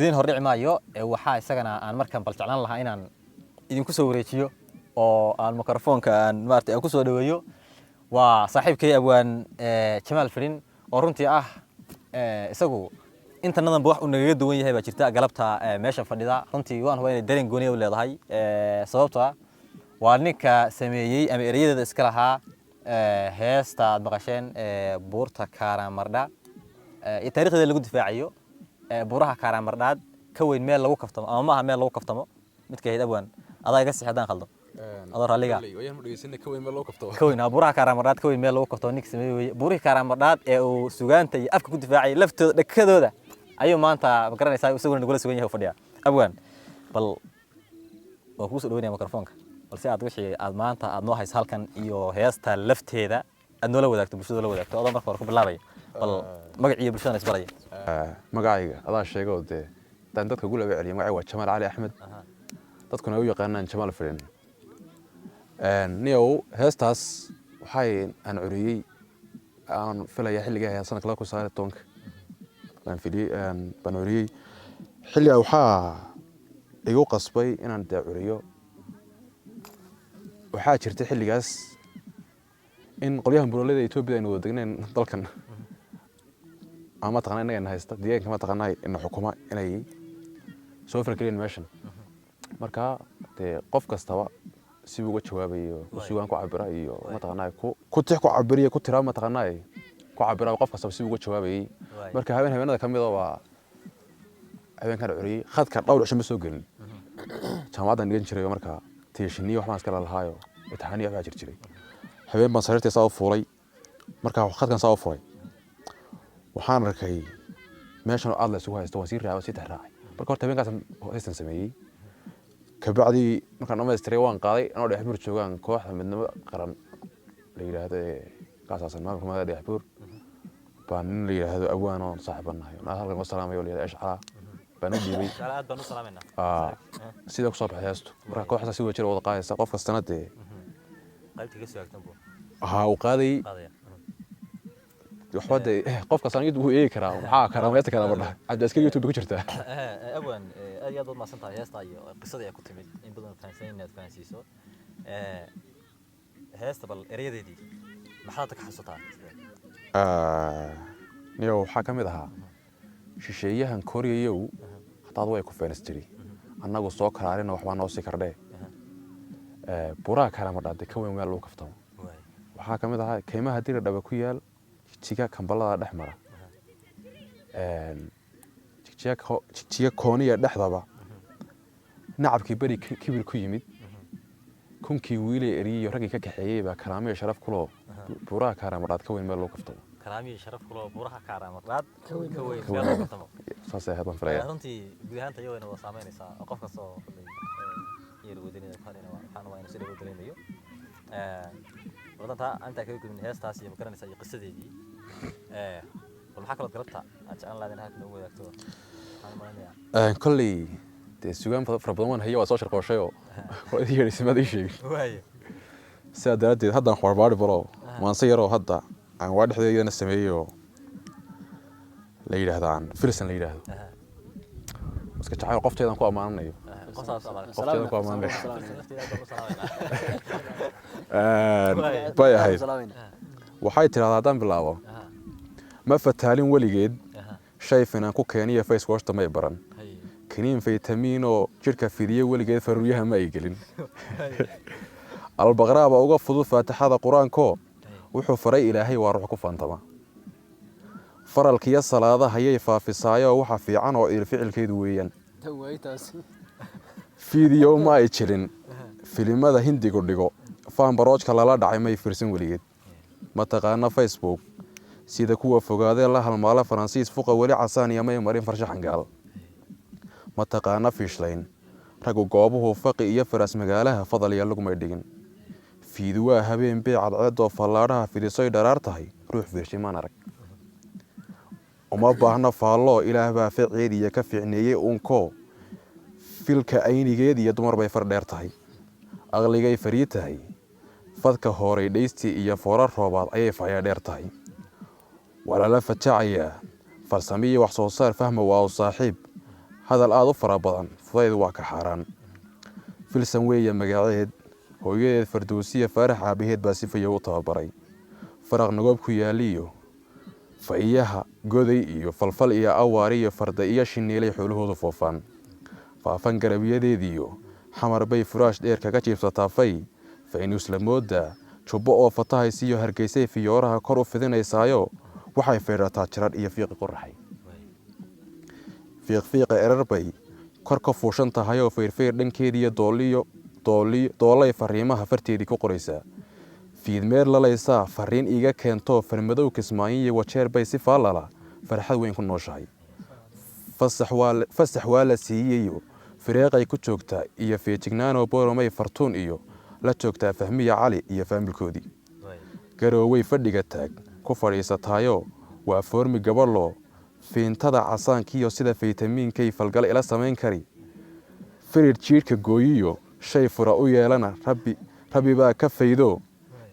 idin hordhici maayo waxa isagana aan markan bal jeclaan lahaa inaan idinku soo wareejiyo oo aan mikrofoonka aan maartay aan ku soo dhaweeyo waa saaxiibkay abwaan Jamaal Firin oo runtii ah isagu inta nadan wax uu naga duwan yahay ba jirta galabta meesha fadhida runtii waan hubaa inay dareen gooni u leedahay sababtoo ah waa ninka sameeyay ama ereyada iska lahaa heesta aad maqasheen buurta Karamardha ee taariikhda lagu difaaciyo buraha Karamardhaad ka weyn meel lagu kaftamo ama maaha meel lagu kaftamo midka heed abwaan adaa iga sixidaan qaldo adoo raliga ayaan u dhageysanay ka weyn meel lagu kaftamo ka weyn buraha Karamardhaad ka weyn meel lagu kaftamo ninka sameeyay buraha Karamardhaad ee uu sugaanta iyo afka ku difaacay laftooda dhakadooda ayuu maanta ma garanaysaa isaguna nagula sugan yahay fadhiya abwaan bal waa ku soo dhaweynaya mikrofoonka balse aad wixii aad maanta aad noo hayso halkan iyo heesta lafteeda aad noo la wadaagto bulshada la wadaagto oo marka hore ku bilaabay bal magaciisa bulshada isbaraya magacayga adaa sheegay oo tan dadka ugu laga celiyay magacayga waa Jamaal Cali Axmed dadkuna ay u yaqaanaan Jamaal Firin niyow heestaas waxay aan curiyay aan filaya xilliga sanadka 2019 aan filiyay baan curiyay xilliga waxa igu qasbay inaan curiyo waxa jirtay xilligaas in qolyahan buuraleyda Itoobiya ay wada degneen dalkan ama taqaan inaga haysta deegaanka ma taqaanay in xukuma inay soo fargelin meeshan marka qof kastaba si uga jawaabayo suugaan ku cabira iyo ma taqaanay ku tix ku cabiriyo ku tira ma taqaanay ku cabira qof kastaba si uga jawaabayay marka habeenada kamid waa habeenkan curiyay khadka dhowr cisho ma soo gelin jaamacadan dhigan jiray marka tiishiniyo wax ma iska lahaayo imtixaaniyo waxa jiray habeen baan sariirta soo fuulay marka khadkan soo fuulay waxaan arkay meeshan aad la isugu haysto wasiir raawo si taxraacay marka horta habeenkaas heestan sameeyay ka bacdi markaan dhammaystiray waan qaaday anoo Dhexbuur joogaan kooxda midnimo qaran la yiraahdo kaasaasan maamulka magaalada Dhexbuur baan la yiraahdo abwaan oo saaxiibanahay ana halkan ku salaamayo leeyahay ashcaa baan u dhiibay aad baan u salaamayna sida ku soo baxay heesto marka kooxda si wajir wada qaadaysa qof kastana qaybtiga soo agtan buu u qaaday waxwada qofka sanad uu eegi karaa waxa karaamaadka kala badha hadda iska YouTube ku jirta abwan aad iyo aad ma santahay heesta iyo qisada ay ku timid in badan faansiinaad faansiiso heesta bal erayadeedii maxaad ka xasuutaa niyo waxa kamid ahaa shisheeyahan Kooriyayow hadaad way ku feenistiri annagu soo karaarina waxba noo sii kardhe buraha Karamardhaad ka weyn meel lagu kaftamo waxa kamid ahaa kaymaha dira dhaba ku yaal jiga kambalada dhexmara jiga kooniya dhexdaba nacabkii bari kibir ku yimid kunkii wiilay eriyo ragii ka kaxeeyay ba karaamiyo sharaf kulo buraha Karamardhaad ka weyn meel lagu kaftamo karaamiyo sharaf kulo buraha Karamardhaad ka weyn meel lagu kaftamo saasay hadan filaya runtii gudahaanta iyo inuu saameynaysa qof kasto yeero wadaniga qaadina waxaan waa inuu sidoo dareemayo wadanta anta ka gudbin heestaas iyo magaranaysa iyo qisadeedii bal waxa kala galabta aan jeclaan lahayn halkan ugu wadaagto waxaan malaynayaa kulli suugaan fara badan hayo waa soo shaqooshay oo idii simada sheegay waaye sida daradeed hadda wax warbaari baro maanse yaro hadda aan waa dhexdeedana sameeyo la yiraahdaan filsan la yiraahdo iska jacayl qofteedan ku amaanayo qofteedan ku amaanayo bay ahayd waxay tiraahdaa haddaan bilaabo ma fataalin weligeed shay finan ku keeniya face wash tamay baran kaniin faytamiin oo jirka fidiye weligeed faruuryaha ma ay gelin albaqraaba uga fudud faatixada quraanko wuxuu faray ilaahay waa ruux ku faantama faralkiya salaadaha ayay faafisaayo waxa fiican oo ficilkeedu weeyaan fiidiyo ma ay jirin filimada hindiga dhigo faan baroojka lala dhacay may firsan weligeed ma taqaana Facebook sida kuwa fogaadee la halmaala Faransiis fuqa wali casaan iyo may marin farshaxan gaal ma taqaana Fishlayn ragu goobuhu faqi iyo faras magaalaha fadal iyo lagu may dhigin fiidwa habeen beecad cad oo fallaaraha fidisay dharaar tahay ruux fiirshimaan arag uma baahna faallo ilaah baa ficiid ka fiicneeyay unko filka aynigeed iyo dumar bay far dheer tahay aqligay fariid tahay fadka hore dhaysti iyo foorar roobaad ayay faya dheer tahay wala la fatacaya farsamiye wax soo saar fahmo waa saaxiib hadal aad u fara badan fudayd waa ka xaaraan filsan weeye magaceed hooyadeed fardoosiya faarax aabaheed baa si fayo u tababaray faraq nagoob ku yaaliyo faiyaha goday iyo falfal iyo awaari iyo farda iyo shiniilay xoolahooda foofaan faafan garabiyadeediyo xamar bay furaash dheer kaga jiibsataa faynus la mooda jubbo oo fatahaysiiyo hargeysay fiyooraha kor u fidinaysaayo waxay feedhataa jiradh iyo fiiqi qoraxay fiiqfiiqa erarbay kor ka fuushan tahayoo fayrfayr dhankeediiyo doolay fariimaha farteedii ku qoraysaa fiidmeer lalaysaa fariin iiga keentoo farmadow kismaayiyo wajeer bay si faallala farxad weyn ku nooshahay fasax waa la siiyeyo fireeqay ku joogtaa iyo feejignaanoo booromay fartuun iyo la joogtaa fahmiya cali iyo faamilkoodii garoowey fadhiga taag ku fadhiisataayoo waa foormi gabadhloo fiintada casaankiiyo sida faytamiinkay falgal ila samayn kari firir jiidhka gooyiyo shay fura u yeelana rabbi baa ka faydoo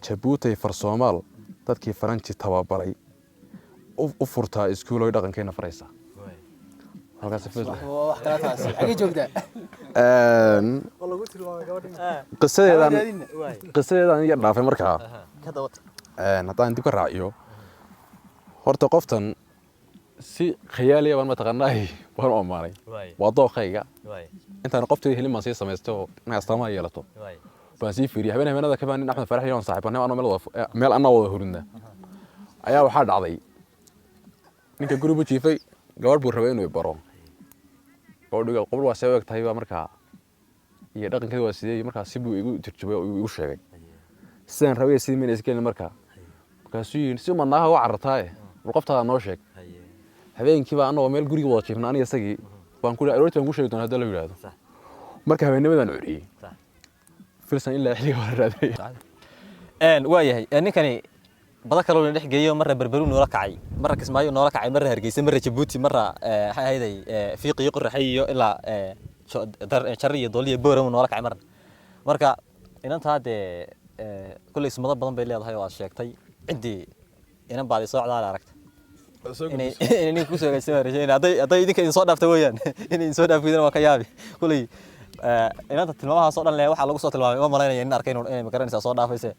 jabuutay farsoomaal dadkii faranji tababaray u furtaa iskuuloy dhaqankayna faraysaa qisadeedaan yar dhaafay markaa haddaan dib ka raaciyo horta qoftan si khayaaliya baan mataqaanaa waan u ammaanay waa dooqayga intaan qofteeda helin baan sii samaystay oo inay astaamaha yeelato baan sii fiiriyay habeenada kabaan nin Axmed Farax iyo saaxiibana anoo meel anna wada hurudna ayaa waxaa dhacday ninka guriga jiifay gabadh buu rabay inuu baro gabadha qowl waa soo egtahay baa markaa iyo dhaqankeeda waa sidee markaa si buu igu tirjubay oo igu sheegay sidaan rabay sidii meel iskeen markaasuu si manaha waa cartay qofta noo sheeg habeenkii baa anoo meel guriga wada jiifnaa aniga isagii baan ku aroortii aan ku sheegay doon hadda la yiraahdo marka habeennimadan uriyay filsan ilaa xiliga hore raaday waayahay ninkani bada kale oo dhex geeyo marra berberu noola kacay marra Kismaayo noola kacay marra Hargeysa marra Djibouti marra hayday fiiqiyo qorraxiyo ilaa chariyo dooliyo booramo noola kacay marka inanta hade kulli ismada badan bay leedahay oo aad sheegtay cidii inan baad soo cadaal aragta inay ku soo gaashay rajayna haday idinka idin soo dhaaftay weeyaan inay soo dhaafideen waa ka yaabi kulli inanta tilmaamaha soo dhan leh waxa lagu soo tilmaamay ma malaynaya in arkayno inay ma garanaysaa soo dhaafayse